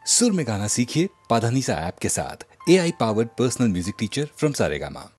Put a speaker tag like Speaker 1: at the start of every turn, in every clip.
Speaker 1: सुर में गाना सीखिए पाधानीसा ऐप के साथ। AI powered personal music teacher from Saregama.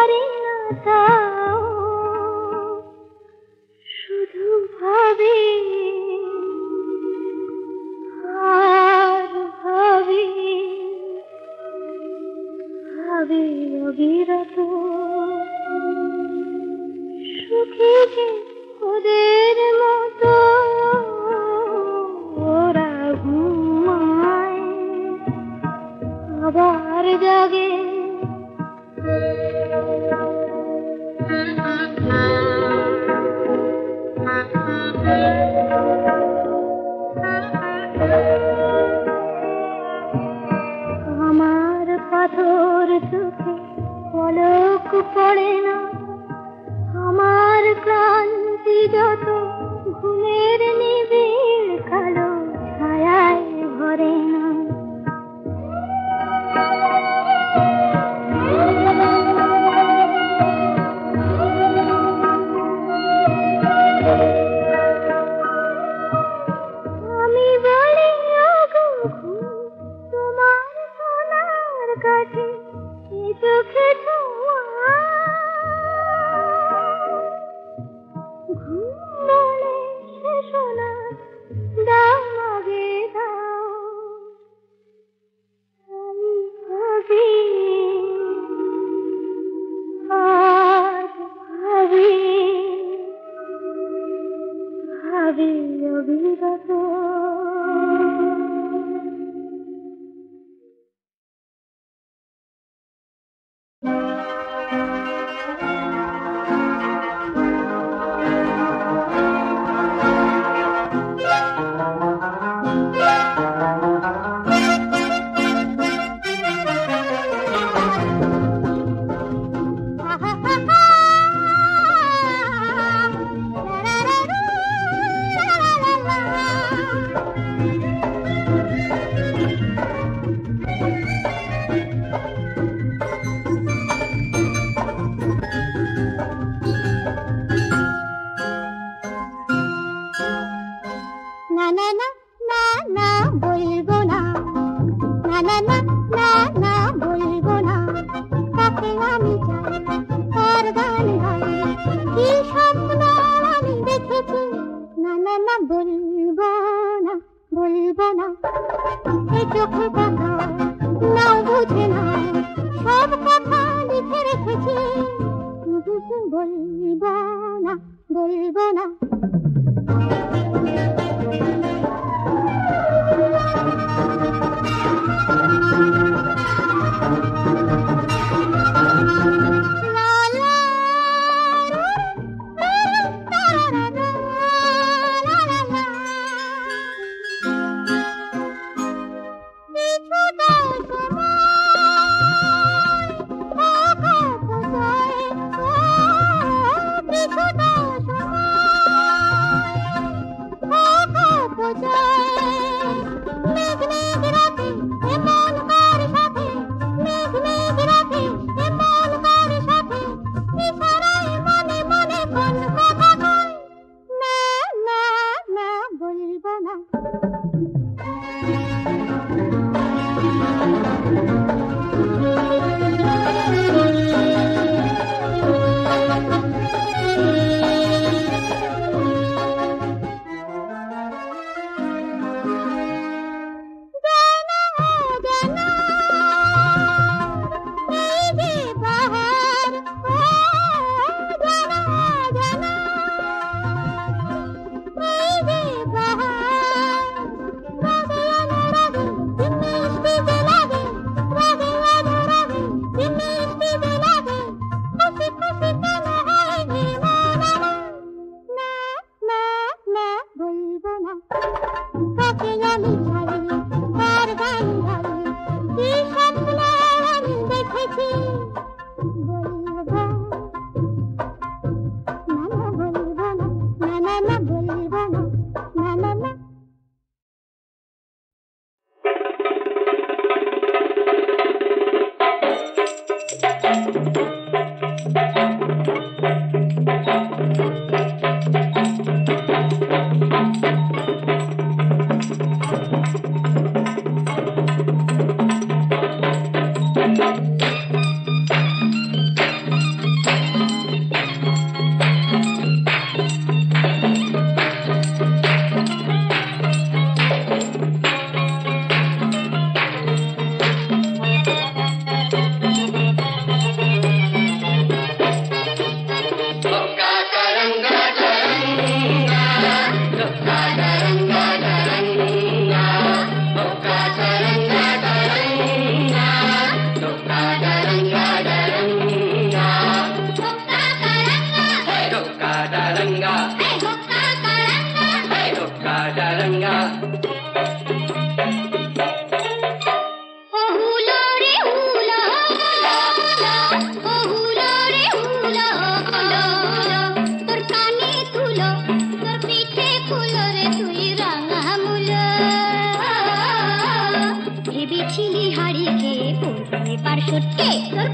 Speaker 2: পারি না তাও শুধু ভাবি আর ভাবি ভাবি অবিরত সুখী যে ওদের মতো ওরা ঘুমায় আবার জাগে আমার পাথর চোখে পলক পড়ে না আমার ক্লান্তি যত ঘুমের নিবিড় কালো ছায়ায় ভরে না আমি বলি ওগো তোমার সোনার কাছে এ চোখে ছোঁয়া ঘুম বলে সে সোনা দাও আগে দাও আমি ভাবি আর ভাবি ভাবি অবিরত না না না না না বলবো না না না না না না বলবো না তাকে আমি চাই তার গান গাই কি স্বপ্ন আমি দেখেছি না না না বলবো না এ চোখে কথা নাও বুঝে না সব কথা লিখে রেখেছি বলবো না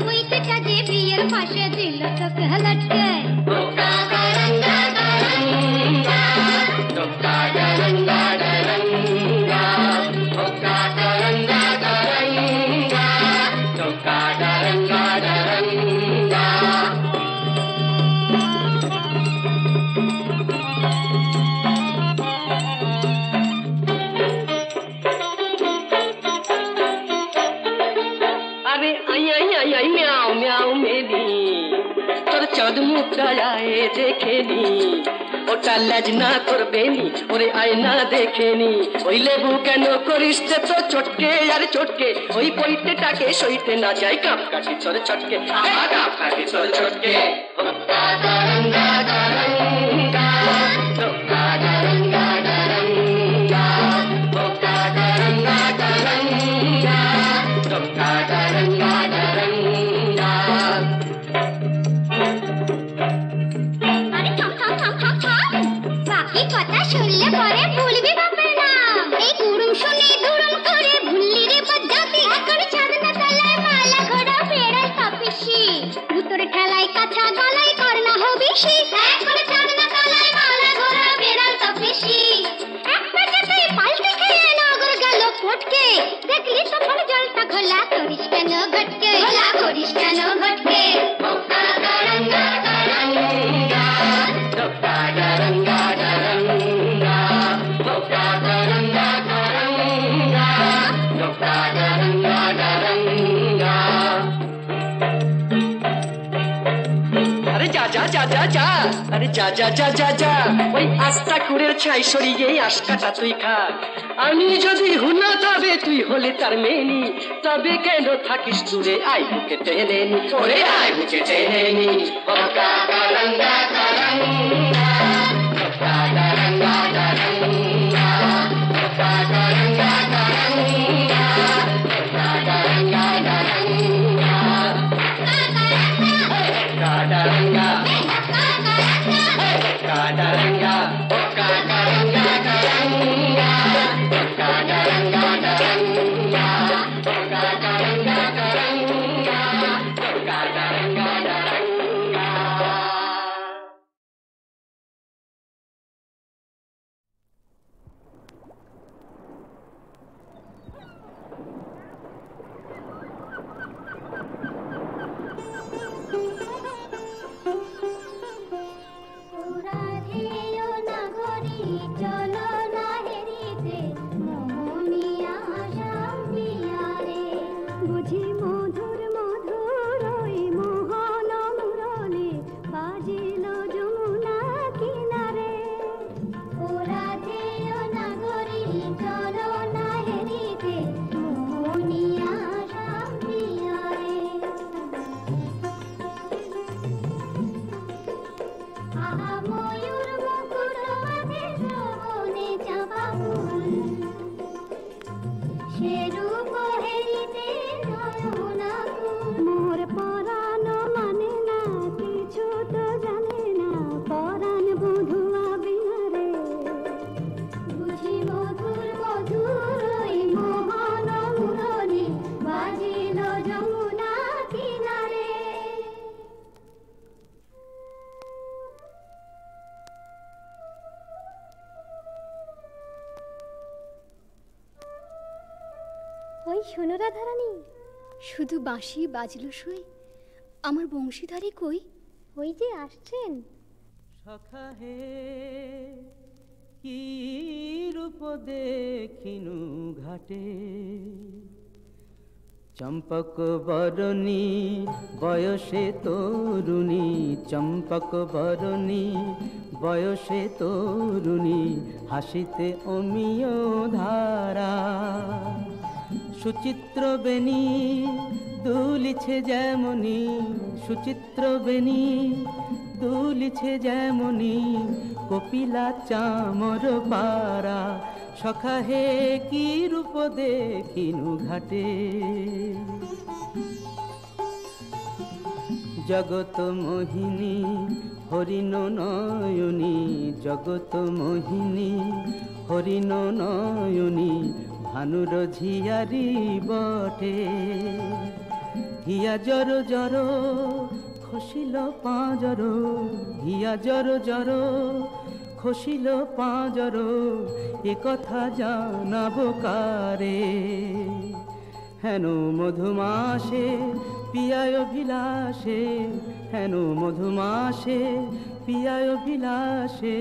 Speaker 2: উইকেটটা যে বিয়ের পাশে দিল তোকে লটকে
Speaker 3: দেখেনি ওটা লাজ না করবেনি ওরে আয়না দেখেনি ওই লেবু কেন করিস তো চটকে আর চটকে ওই পৈতেটাকে সইতে না যায় কাপ কাটি তোর চটকে কাপ কাটি তোর চটকে
Speaker 2: শুনলে পরে ভুলবি বাপের নাম এই গুরুম শুনে দুরুম করে ভুললি রে পদ্ধতি এখন চাঁদনা তলায় মালা ঘোড়া বেড়াল কাপিসি ভুতরে ঠেলায় কাছা গলায় করনা হবিসি এখন চাঁদনা তলায় মালা ঘোড়া বেড়াল কাপিসি এক পেটেতেই পাল্টে খেয়ে নগর গেল ফটকে দেখলি তো ফল জলটা ঘোলা করিস কেন ঘটকে ঘোলা করিস কেন ঘটকে
Speaker 3: আরে যা যা যা যা যা ওই আস্তা কুড়ের ছাই সরিয়ে আশকাটা তুই খা আমি যদি হুনা তবে তুই হলে তার মেনি তবে কেন থাকিস দূরে আই বুকে টেনে নি ওরে আই বুকে টেনে নি
Speaker 2: ওই শোনো রাধারানী শুধু বাঁশি বাজলো সই আমার বংশীধারী কই ওই যে আসছেন
Speaker 4: সখা হে কি রূপ দেখিনু ঘাটে চম্পক বরণী বয়সে তরুণী চম্পক বরণী বয়সে তরুণী হাসিতে অমিয় ধারা সুচিত্র বেণী দুলিছে যেমনি সুচিত্র বেণী দুলিছে যেমনি কপিলা চামর পারা সখা হে কি রূপ দেখিনু ঘাটে জগত মোহিনী হরিণ নয়নী জগত মোহিনী হরিণ নয়নী ভানুর ঝিয়ারি বটে হিয়া জর জর খসিল পাঁজর, হিয়া জর জর খসিল পাঁজর, এ কথা জানাবো কারে? হেন মধুমাসে পিয়ায় বিলাসে, হেন মধুমাসে পিয়ায় বিলাসে,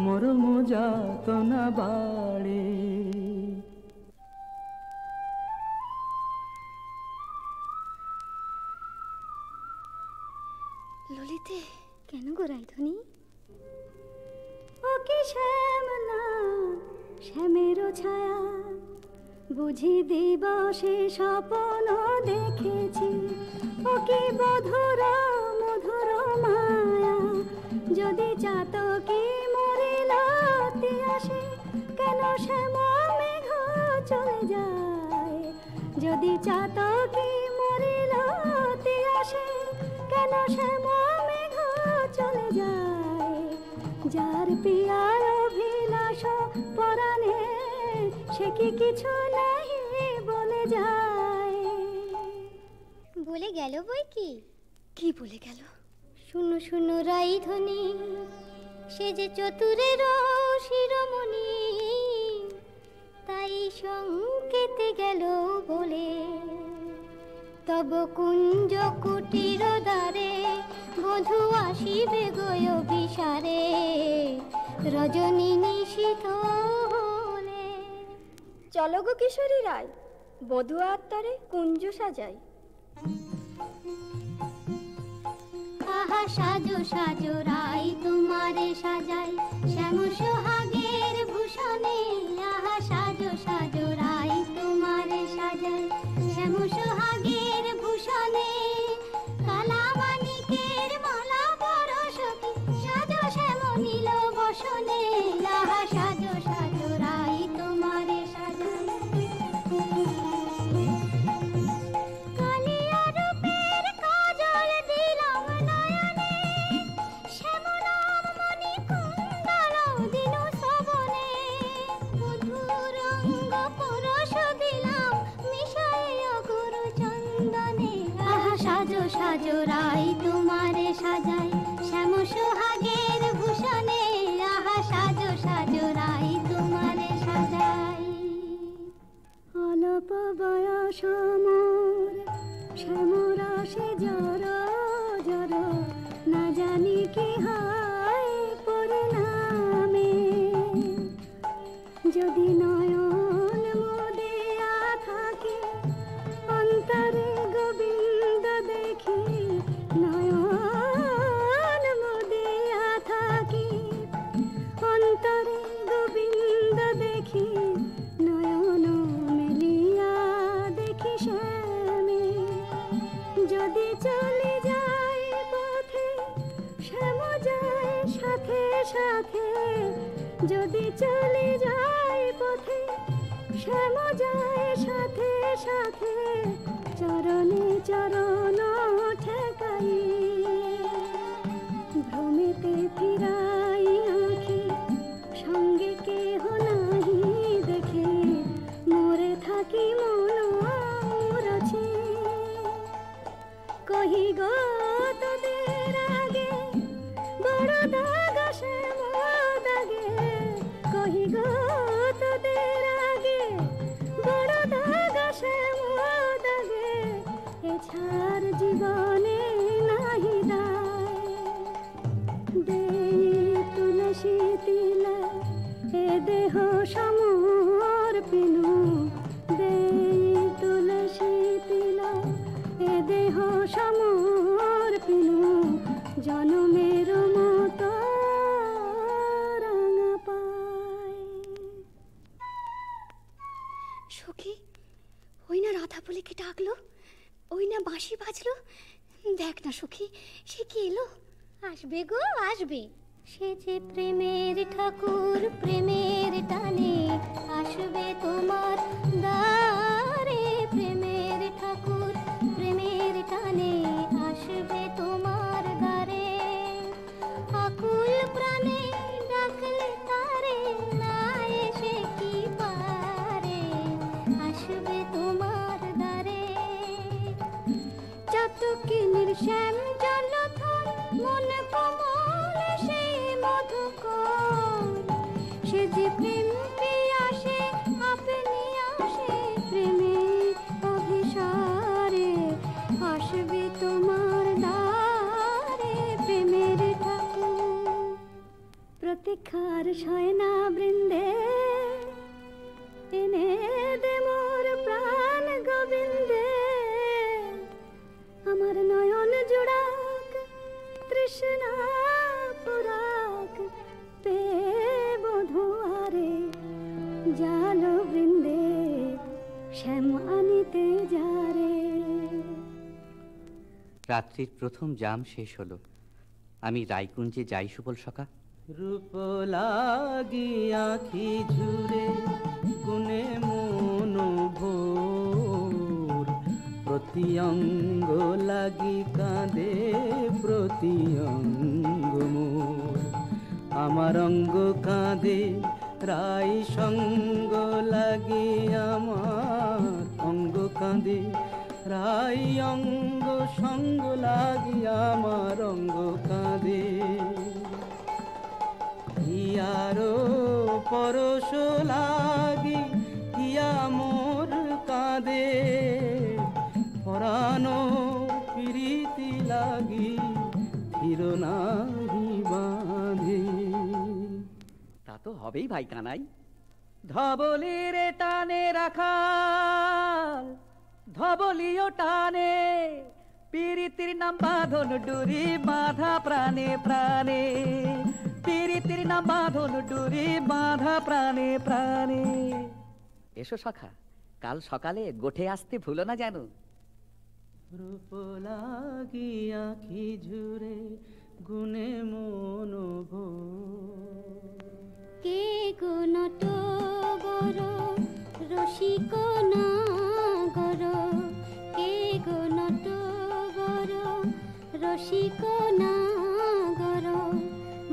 Speaker 4: মরম যাতনা বাড়ে।
Speaker 2: ললিতে, কেন গো রাইধনি? ও কি শ্যামলা, শ্যামেরও ছায়া, বুঝি দিবসে স্বপ্ন দেখেছি। ও কি মধুর মধুর মায়া, যদি চাতকি মরিলতি আসে, কেন শ্যামা মেঘ চলে যায়? যদি চাতকি মরিলতি আসে, কেন শ্যামা মেঘ চলে যায়? যার পিয়ার অভিলাষ পরাণে, সে কি কিছু নাহি বলে যায়? বলে গেল বই কি? কি বলে গেল? শুনো শুনো রাইধনি, সে যে চতুরের শিরোমণি, তাই সংকেতে গেল বলে, তব কুঞ্জ কুটির দ্বারে বধূ আসিবে গয় বিসারে, রজনী নিশীথ হলে।
Speaker 5: চলো গো কিশোরী রায়, বধূ আত্মারে কুঞ্জ সাজাই।
Speaker 2: আহা সাজো সাজো রাই তোমারে সাজাই, শ্যাম সোহাগের ভূষণে। আহা সাজো সাজো রাই তোমারে সাজাই, শ্যাম সোহাগের ভূষণে। কালামানিকের মালা পরশতি, সাজো শ্যাম নীল বসনে। আহা সাজো সাজো রাই তোমারে সাজাই। কালিয়া রূপের কাজল দিলাম নয়নে, শ্যামনাম মণি কুণ্ডল দিনু শ্রবণে। মধুর রঙ্গ পরশ দিলাম মিশাইয়া গুরু চন্দনে। আহা সাজো সাজো রাই তোমারে সাজাই, শ্যাম সোহাগের ভূষণে। আহা সাজো সাজো রাই তোমারে সাজাই। অল্প বয়স মোর শ্যামরসে জর জর, না জানি কি হয় পরিণামে। যদি নয়ন মুদিয়া থাকে, অন্তরে গোবিন্দ দেখি। নয়ন মুদিয়া থাকি, অন্তরে গোবিন্দ দেখি। নয়ন মেলিয়া দেখি শ্যামে, যদি চলে যায় পথে, শ্যাম যায় সাথে সাথে। যদি চলে যায় পথে, শ্যাম যায় সাথে সাথে। চরণে চরণ ঠেকাই, ভ্রমেতে ফিরাই আঁখি। সঙ্গে কেহ নাহি দেখে, মোরে থাকি মন মুরছে। কহি গো তোদের আগে, বড় দাগ শ্যাম দাগে। কহি গো তোদের আগে, বড় দাগ শ্যাম দাগে। এছাড় জীবনে নাহি দায়। দেই তুলসী তিলা, এ দেহ সমর্পিনু। দেই তুলসী তিলা, এ দেহ সমর্পিনু। জনমের মতো রাঙা পায়। সখী, ওই না রাধা বলে কে ডাকলো, ওই না বাঁশি বাজলো। দেখ না সখী, সে কি এলো? আসবে গো আসবে, সে যে প্রেমের ঠাকুর, প্রেমের টানে আসবে তোমার দ্বারে। প্রেমের ঠাকুর, প্রেমের টানে আসবে তোমার দ্বারে। আকুল প্রাণে ডাকলে তারে, না এসে কি পারে। আসবে তোমার দ্বারে। নির্শ্যাম জলধর মন কমল সেই মধুকর, সে যে প্রেম পিয়াসে আপনি আসে প্রেমের অভিসারে, আসবে তোমার দ্বারে প্রেমের ঠাকুর। প্রতীক্ষার শয়না বৃন্দে এনে দে মোর প্রাণ গোবিন্দে, আমার নয়ন জোড়াক তৃষ্ণা পুরাক পে বধুয়ারে, জালো বৃন্দে শ্যাম আনিতে যারে।
Speaker 6: রাত্রির প্রথম জাম শেষ হলো, আমি রায়কুঞ্জে যাই সুবল সখা।
Speaker 4: রূপ লাগি আখি ঝুরে গুনে মন ভোর, প্রতি অঙ্গ লাগি কাঁদে প্রতি অঙ্গ মোর, আমার অঙ্গ কাঁদে রাই সঙ্গ লাগি, আমার অঙ্গ কাঁদে রাই অঙ্গ সঙ্গ লাগি, আমার অঙ্গ কাঁদে। হিয়ারো পরশ লাগি হিয়া মোর কাঁদে, পরানো প্রীতি লাগি ধীর নাহি বাঁধে।
Speaker 6: তা তো হবেই ভাই কানাই। ধবলির টানে রাখাল ধবলিও টানে, পীড়িতির নাম বাঁধন ডুরি বাঁধা প্রাণে প্রাণে, পীড়িতির নাম বাঁধন ডুরি বাঁধা প্রাণে প্রাণে। এসো সখা, কাল সকালে গোঠে আসতে ভুলো না যেন।
Speaker 4: রূপ লাগি আখি ঝুরে গুনে মন ভোর,
Speaker 2: কে গো নটবর রসিক নাগর, কে গো নটবর রসিক নাগর,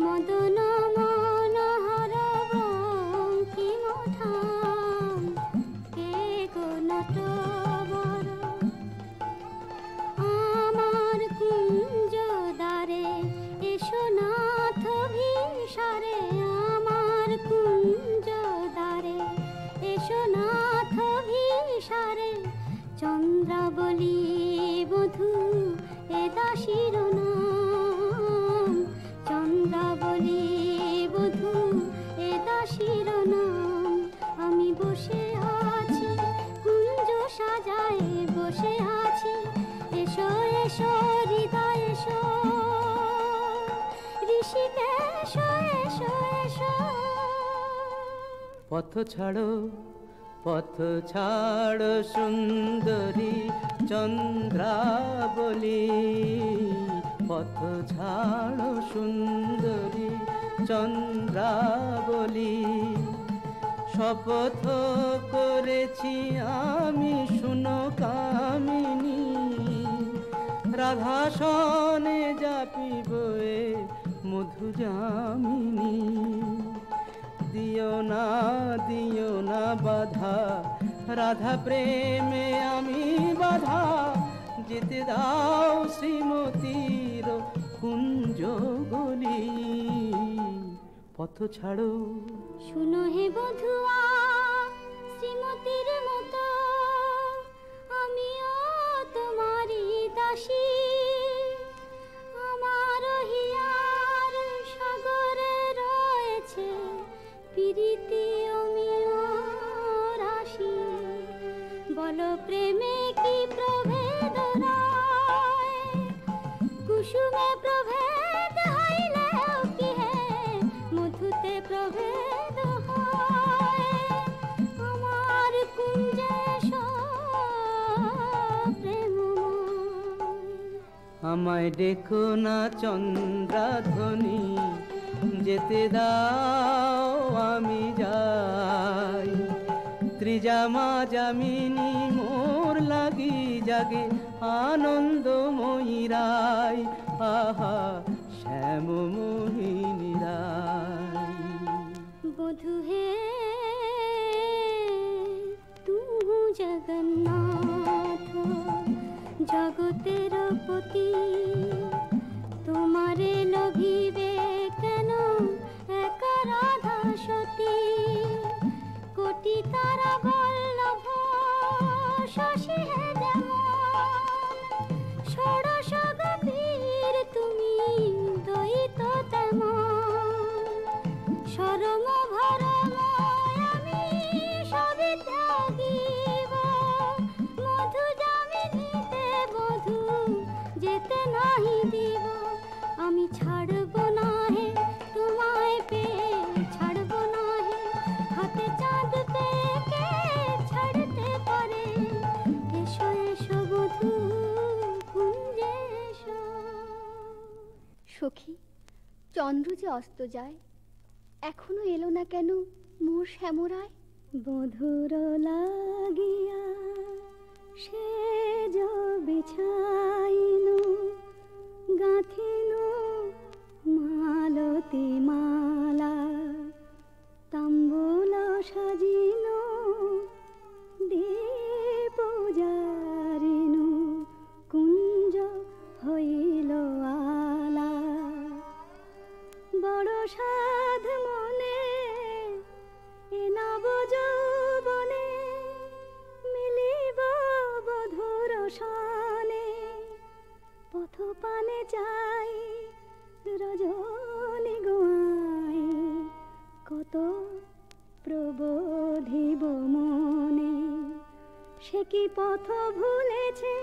Speaker 2: মদন মনোহর বঙ্কিম ঠাম, কে গো নটবর আমার কুঞ্জ দ্বারে এসো নাথ ভিসারে, আমার কুঞ্জ দ্বারে এসো নাথ ভিসারে, চন্দ্রাবলী বধূ এ দাসীর নাম, চন্দ্রাবলী বধূ এ দাসীর নাম। আমি বসে আছি কুঞ্জ সাজায় বসে আছি, এসো এসো হৃদয় এসো, ঋষিকেশ এসো এসো।
Speaker 4: পথ ছাড়ো সুন্দরী চন্দ্রাবলী, পথ ছাড়ো সুন্দরী চন্দ্রাবলী, শপথ করেছি আমি শুনো কামিনী, রাধা সনে যাপিব এ মধু যামিনী। দিও না বাধা রাধা প্রেমে আমি বাধা, যেতে দাও শ্রীমতীর কুঞ্জ গলি। পথ ছাড়ো
Speaker 2: শুনো হে বধুয়া শ্রীমতীর মতো, আমিও তোমারই দাসী, আমার হিয়ার সাগরে রয়েছে প্রীতি অমিয় রাশি। বলো প্রেমে কি প্রভেদ রায়, কুসুমে প্রভেদ হইলেও কি হে মধুতে প্রভেদ হয়। আমার কুঞ্জে প্রেমময়,
Speaker 4: আমায় ডেকো না চন্দ্রাধ্বনি, যেতে দাও আমি যাই। ত্রিজামা যামিনী মোর লাগি জাগে আনন্দময়ী রায়, আহা শ্যাম মোহিনী রায়।
Speaker 2: বধু হে তু জগন্নাথ, জগত ভক্তের প্রতি তোমারে লোভিবে কেন একা রাধা সতী কোটি তারা বল্লভ শশী হে যেমন ষোড়শ গভীর তুমি দ্বৈত তেমন শরম ভরম আমি সবে ত্যাগিব মধু জামিনীতে বধূ যেতে নাহি দিব আমি ছাড়ব না হে তোমায় পেয়ে ছাড়ব না হে হাতে চাঁদ পেয়ে কে ছাড়তে পারে এসো এসো বধূ কুঞ্জে এসো। সখী, চন্দ্র যে অস্ত যায় এখনো এলো না কেন মোর শ্যামরায় বধুর লাগিয়া সে বিছাইনু গাঁথিনু মালতী মালা তাম্বুল সাজিনু দীপ জারিনু কুঞ্জ হইল আলা বড় সাধ মনে এ নব যৌবনে মিলিব বধুর সনে পথ পানে যাই রজনী গোয়াই কত প্রবোধিব মনে সে কি পথ ভুলেছে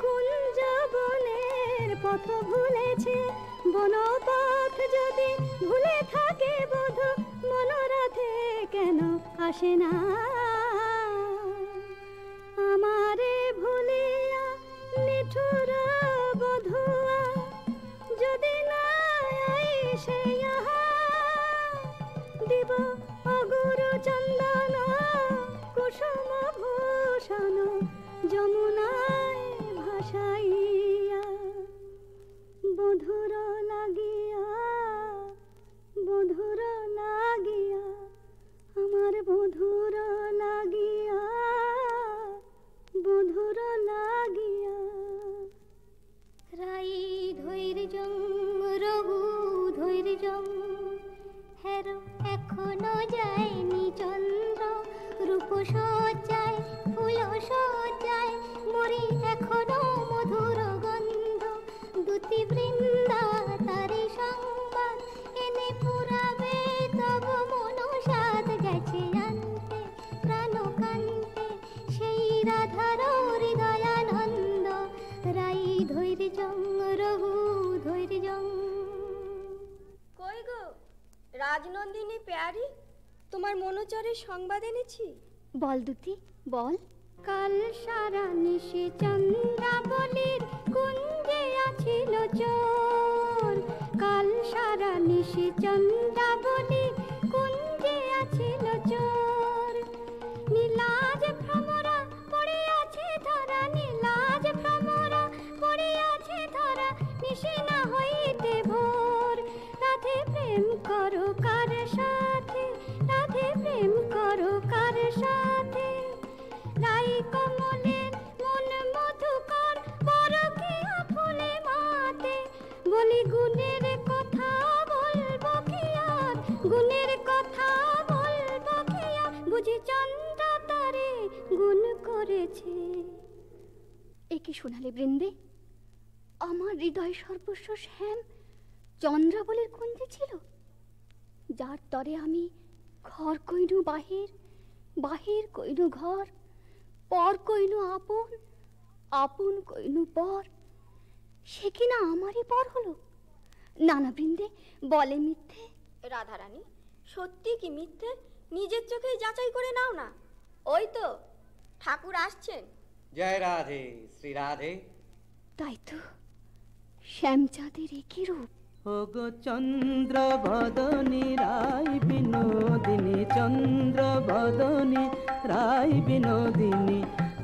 Speaker 2: কুঞ্জ বনের পথ ভুলেছে বনপথ যদি ভুলে থাকে বধূ মনোরথে কেন আসে না আমারে ভুলিয়া নিঠুর বধুয়া যদি না আইসে ইহা দিব অগুরু চন্দন কুসুম ভূষণ যমুনায় ভাসাইয়া বধুর লাগিয়া বধুর লাগিয়া আমার বধুর লাগিয়া বধুর লাগিয়া রাই ধৈর্যং রঘু ধৈর্যং হের এখনো যায়নি চন্দ্র রূপ সজ্জায় ফুল সজ্জায় মরি এখনো মধুর গন্ধ দুতি বৃন্দা তারি সংবাদ এনে পুরাবে তব মনসাদ গেছে আনতে প্রাণ কান্তে সেই রাধার হৃদয়ানন্দ রাই ধৈর্যং রঘু ধৈর্যং।
Speaker 5: কই গো রাজনন্দিনী প্যারি, তোমার মনোচরের সংবাদ এনেছি।
Speaker 2: বল দুতি বল। কাল সারা নিশি চন্দ্রাবলীর কুঞ্জে আছিল চোর, কাল সারা নিশি চন্দ্রাবলীর কুঞ্জে আছিল চোর। নীলাজ ভ্রমরা পড়ে আছে ধরা, নীলাজ ভ্রমরা পড়ে আছে ধরা, নিশি না হইতে ভোর। রাধে প্রেম করো কার সাথে, রাধে প্রেম করো কার সাথে। রাই কমলের মন মধুকর পরকিয়া ফুলে মাতে। বলি গুণের কথা বলবো কি আর, গুণের কথা বলবো কি আর, বুঝি চন্দ্রা তারে গুণ করেছে। একে শোনালে বৃন্দে, আমার হৃদয় সর্বস্ব শ্যাম চন্দ্রাবলীর কুঞ্জে ছিল, যার তরে আমি ঘর কইনু বাহির, বাহির কইনু ঘর, পর কইনু আপন, আপন কইনু পর। সে কিনা আমারই পর হলো। নানা বৃন্দে বলে মিথ্যে।
Speaker 5: রাধারানী সত্যি কি মিথ্যে নিজের চোখেই যাচাই করে নাও না। ওই তো ঠাকুর আসছেন।
Speaker 4: জয় রাধে শ্রী রাধে।
Speaker 2: তাই তো, শ্যামচাঁদের একই রূপ।
Speaker 4: ওগো চন্দ্র বদনী রায় বিনোদিনী, চন্দ্র বদনী রায় বিনোদিনী,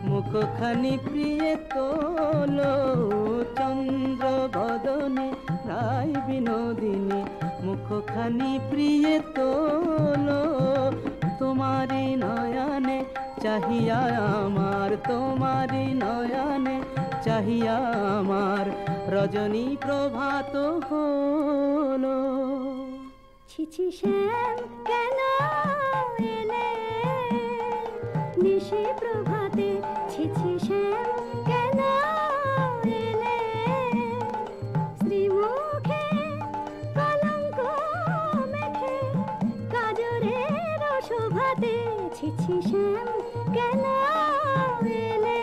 Speaker 4: মুখখানি প্রিয় তোলো। চন্দ্র বদনী রায় বিনোদিনী, মুখখানি প্রিয় তোলো। তোমারি নয়নে চাহিয়া আমার তোমারি নয়নে চাহিয়া আমার রজনী প্রভাত হলো।
Speaker 2: ছিছি শ্যাম কেন এলে নিশি প্রভাতে, ছিছি শ্যাম কেন এলে শ্রীমুখে কলঙ্ক মেখে কাজরের শোভাতে, ছিছি শ্যাম কেন এলে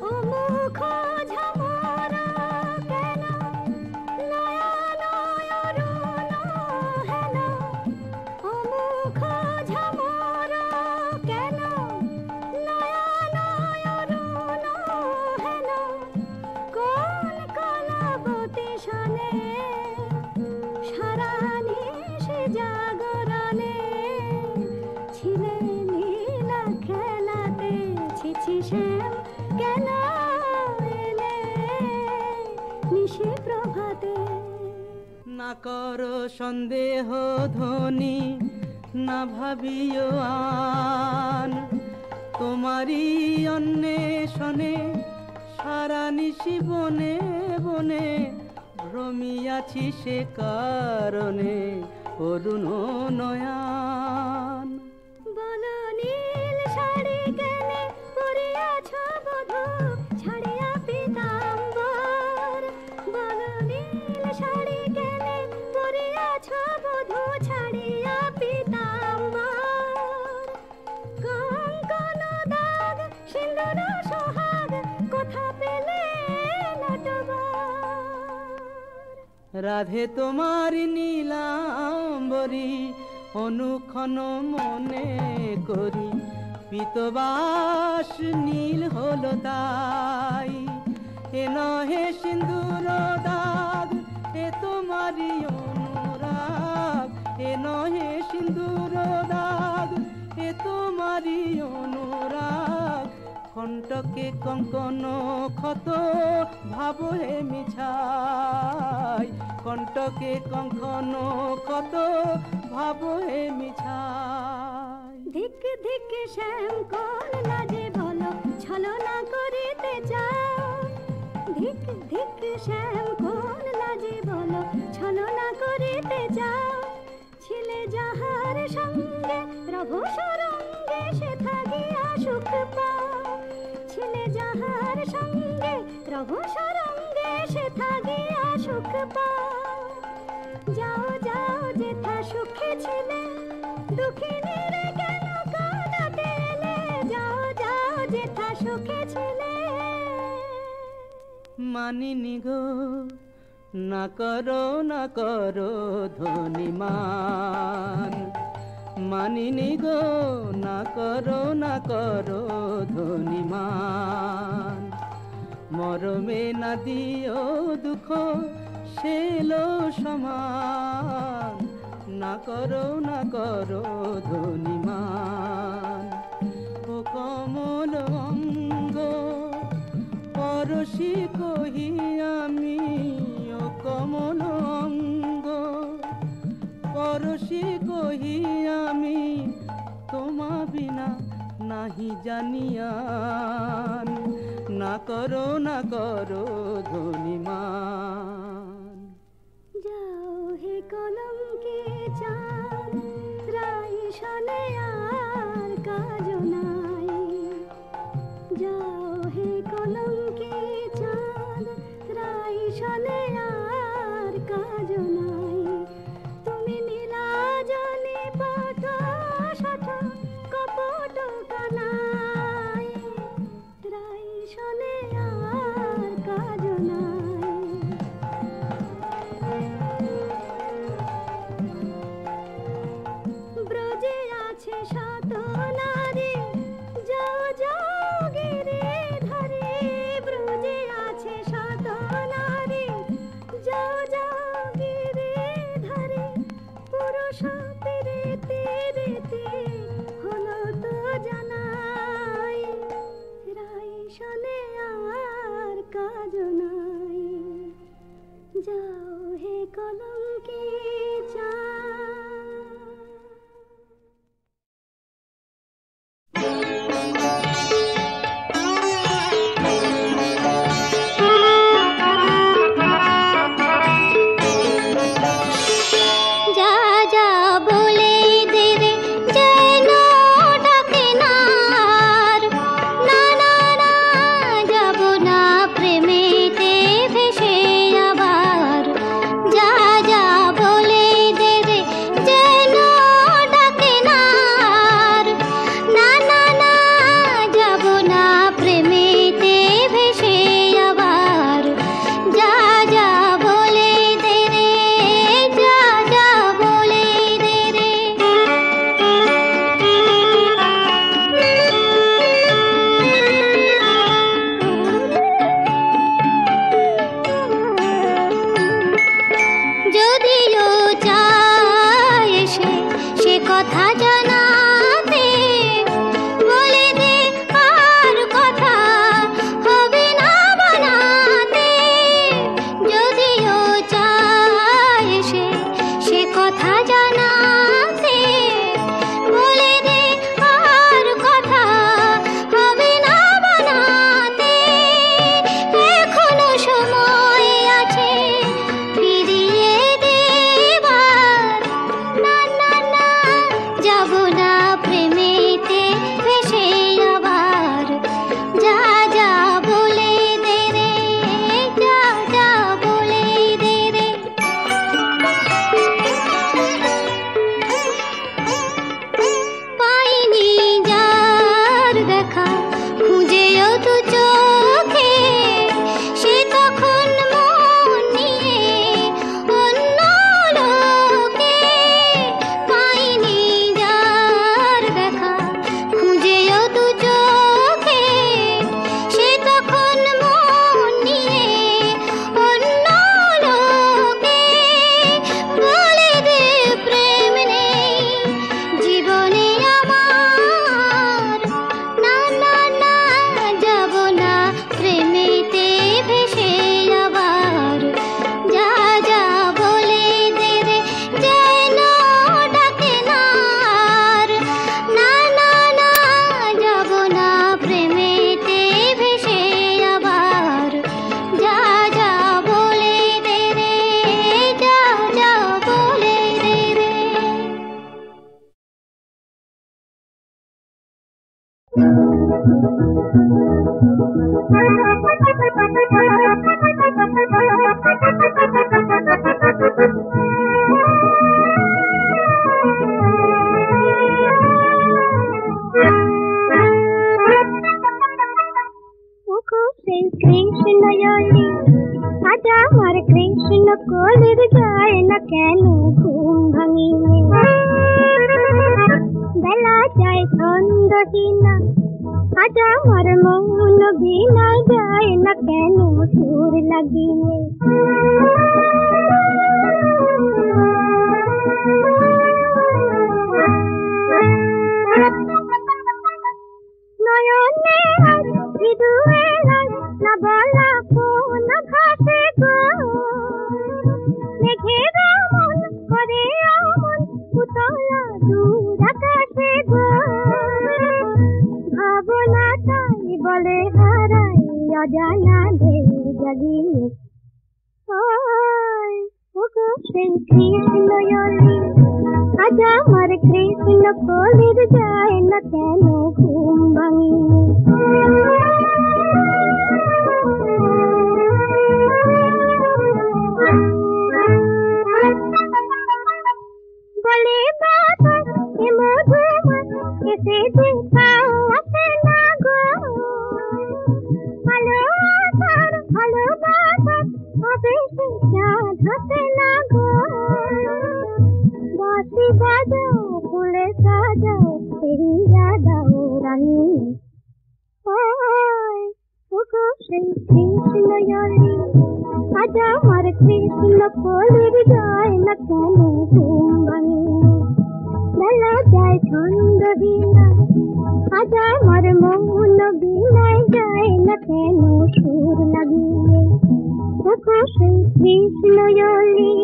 Speaker 2: ও মুখ ঝামরা কেন নয়ন অরুণ হেন, ও মুখ ঝামরা কেন নয়ন অরুণ হেন, কোন কলাবতী শনে সারা নিশি জাগরণে ছিলে নীলা খেলাতে, ছিছি শ্যাম কেন এলে নিশি প্রভাতে।
Speaker 4: না করো সন্দেহ ধ্বনি না ভাবিও আন, তোমারই অন্বেষণে সারা নিশি বনে বনে ভ্রমিয়াছি সে কারণে অরুণ নয়ান।
Speaker 2: বলো নীল শাড়ি কেনে পরিয়াছ বধূ ছাড়িয়া পীতাম্বর, বলো নীল শাড়ি কেনে পরিয়াছ বধূ ছাড়িয়া পীতাম্বর, কঙ্কন দাগ সিন্দুর সোহাগ কোথা পেলে নটবর।
Speaker 4: রাধে তোমার নীলাম্বরী অনুক্ষণ মনে করি, পীতবাস নীল হলো তাই, এ নহে সিন্দুর দাগ এ তোমারই অনুরাগ, এ নহে সিন্দুর দাগ এ তোমারই অনুরাগ, কণ্টকে কঙ্কন ক্ষত ভাব হে মিছাই, কণ্টকে কঙ্কন ক্ষত ভাব হে মিছাই।
Speaker 2: ধিক ধিক শ্যাম কোন লাজে বলো ছলনা করিতে চাও, ধিক ধিক শ্যাম কোন লাজে বলো ছলনা করিতে চাও, ছিলে যাহার সঙ্গে রঘু সরঙ্গে সে থাকিয়া সুখ পাও, ছিলে যাহার সঙ্গে রঘু সরঙ্গে সে থাকিয়া সুখ পাও। যাও যাও যেথা সুখে ছিলে দুঃখিনীর কেন কাঁদাতে এলে, যাও যাও যেথা সুখে ছিলে।
Speaker 4: মানিনি গো না করো ধনিমান, মানিনি গো না করো ধনিমান, মরমে না দিও দুঃখ সেলো সমান, না করো ধনিমান। ও কমল অঙ্গ পরশি কহি আমি, ও কমল অঙ্গ পরশি কহি আমি, তোমা বিনা নাহি জানিয়ান, না করো ধনিমান।
Speaker 2: যাও হে কলঙ্কে চাঁদ রাই শনে আর কাজ নাই, যাও হে কলঙ্কে চাঁদ রাই শনে আর কাজ নাই, তুমি নীলাজলে পাঠ ষঠ কপট কানাই, রাই শনে আর কাজ নাই। ব্রজে আছে শত নারী যাও যাও গিরে ধরে, ব্রজে আছে শত নারী যাও যাও গিরে ধরে, পুরুষ পেরেতে রেতে হলো তো জানাই, রাই শনে আর কাজ নাই, যাও হে কলঙ্কে চাঁদ। কৃষ্ণ জলি আজ আমার কৃষ্ণ কলির যায় না কেন ঘুম ভাঙিয়ে বেলা যায় ছন্দহীনা আজ আমার মন বিনা যায় না কেন সুর লাগিয়ে নয়নে মৃদুয়ে না বলা কোন ঘাসে গো মেঘের মন করে মন উতলা দূর আকাশে গো ভাবনা তাই বলে হারাই অজানা ঢেউ জাগিয়ে ওগো সেই কৃষ্ণ জলি আজ আমার কৃষ্ণ কলির যায় না কেন ঘুম ভাঙিয়ে বলে বাবা এ মধুময় এসে দিন পাওয়াতে না গো ভালোবাসার অবেশে চাঁদ হাতে না গো বাঁশি বাজাও ফুলে সাজাও ফিরিয়া দাও রানী ওগো সেই কৃষ্ণ জলি আজ আমার কৃষ্ণ কলির যায় না কেন ঘুম ভাঙিয়ে বেলা যায় ছন্দহীনা আজ আমার মন বিনায় যায় না কেন সুর লাগিয়ে ওগো সেই কৃষ্ণ জলি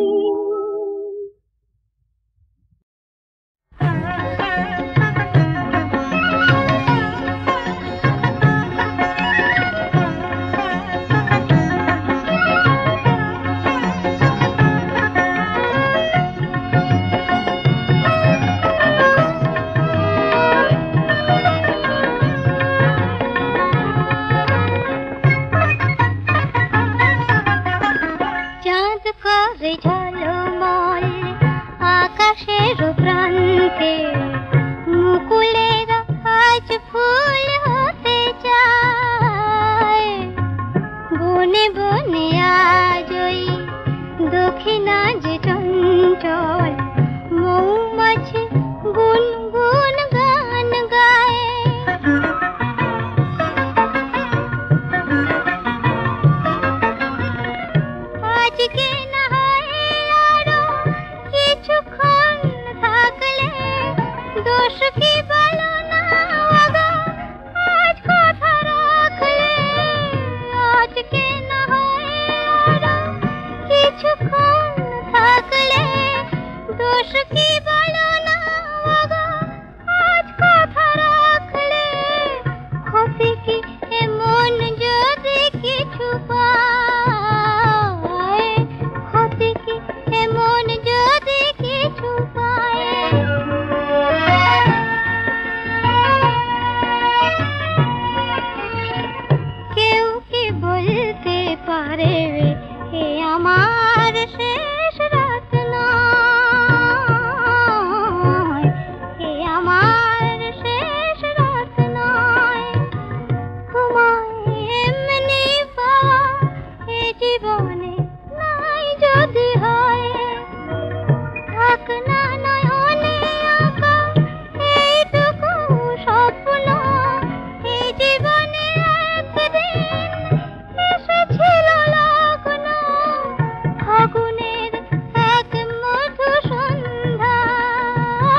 Speaker 2: আকাশের প্রান্তে মুকুলের আজ ফুল হতে চায় বনে বনে আজ ওই দক্ষিণা যে চঞ্চল মৌমাছি গুনগুন গান গায় আজকে না দোষ কি বলো না আজ কথা রাখলে আজকে না কিছুক্ষণ থাকলে দোষ কি বলো না আজ কথা রাখলে ক্ষতি কি এমন যদি কিছু পায় ক্ষতি কি এমন যদি কিছু পায় কেউ কি বলতে পারে হে আমার শেষ রাত নয় হে আমার শেষ রাত নয় তোমায় এমনি পাওয়া এ জীবনে নাই যদি হয় থাক না নয়নে আঁকা এইটুকু স্বপ্ন এই জীবনে একদিন এসেছিল লগ্ন ফাগুনের এক মধু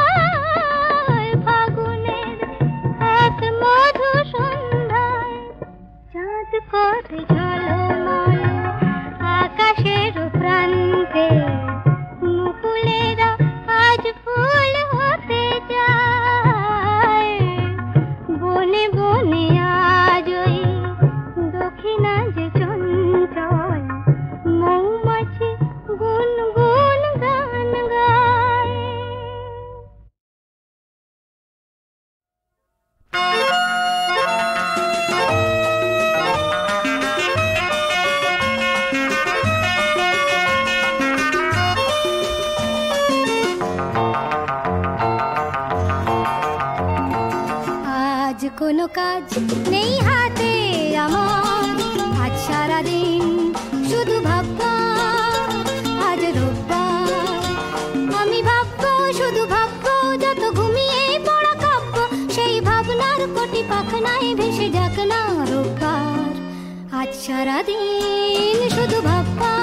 Speaker 2: সন্ধ্যায় ফাগুনের এক মধু সন্ধ্যায় চাঁদ করে ঝলমল আকাশের প্রান্তে মুকুলেরা আজ ফুল হতে যায় বনে বনে আজ ওই দক্ষিণা যে চঞ্চল মৌমাছি গুনগুন গান গায় আজ কোনো কাজ নেই হাতে আমার সারাদিন শুধু ভাববা আজ রোববার। আমি ভাববো শুধু ভাববো যত ঘুমিয়ে পড়া কাব্য সেই ভাবনার কোটি পাখনায় ভেসে যাক না রোববার। আজ সারাদিন শুধু ভাববা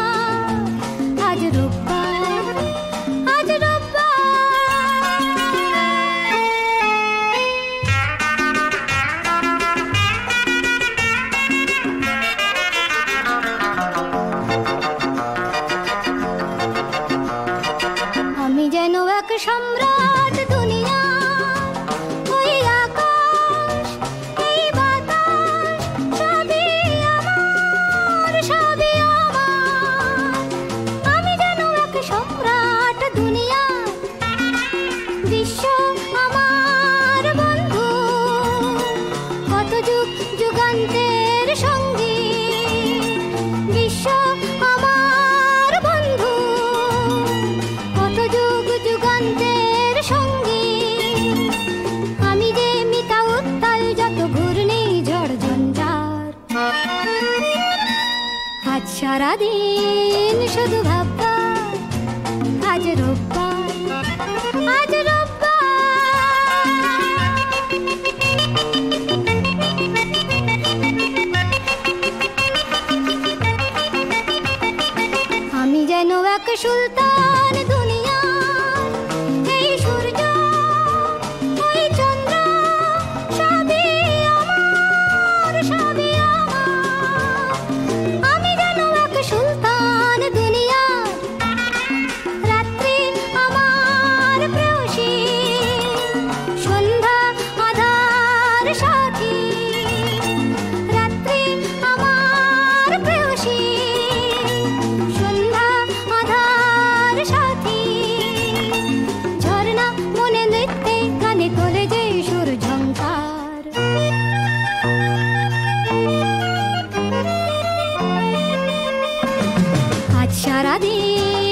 Speaker 2: আজ রোববার, আজ রোববার। আমি যেন এক সম্রাট দুনিয়া, ওই আকাশ এই বাতাস সবই আমার, সবই আমার। আমি যেন এক সম্রাট দুনিয়া, বিশ্ব আমার বন্ধু, কত যুগ যুগান্তের সঙ্গী। বিশ্ব আমার বন্ধু, কত যুগ যুগান্তের সঙ্গী। আমি যে মিতা উত্তাল যত ঘূর্ণি ঝড় ঝঞ্ঝার। আজ সারাদিন শুধু ভাববা আজ রোববার, আজ রোববার। আমি যেন এক সুলতান দুনিয়া, এই সূর্য ওই চন্দ্র সবই আমার, সবই আমার। আমি যেন এক সুলতান দুনিয়া, রাত্রি আমার প্রেয়সী, সন্ধ্যা আধার সাথী। রাত্রি আমার প্রেয়সী, সন্ধ্যা আধার সাথী। ঝর্ণা মনে নৃত্যে গানে তোলে যে সুর ঝংকার। আজ সারাদিন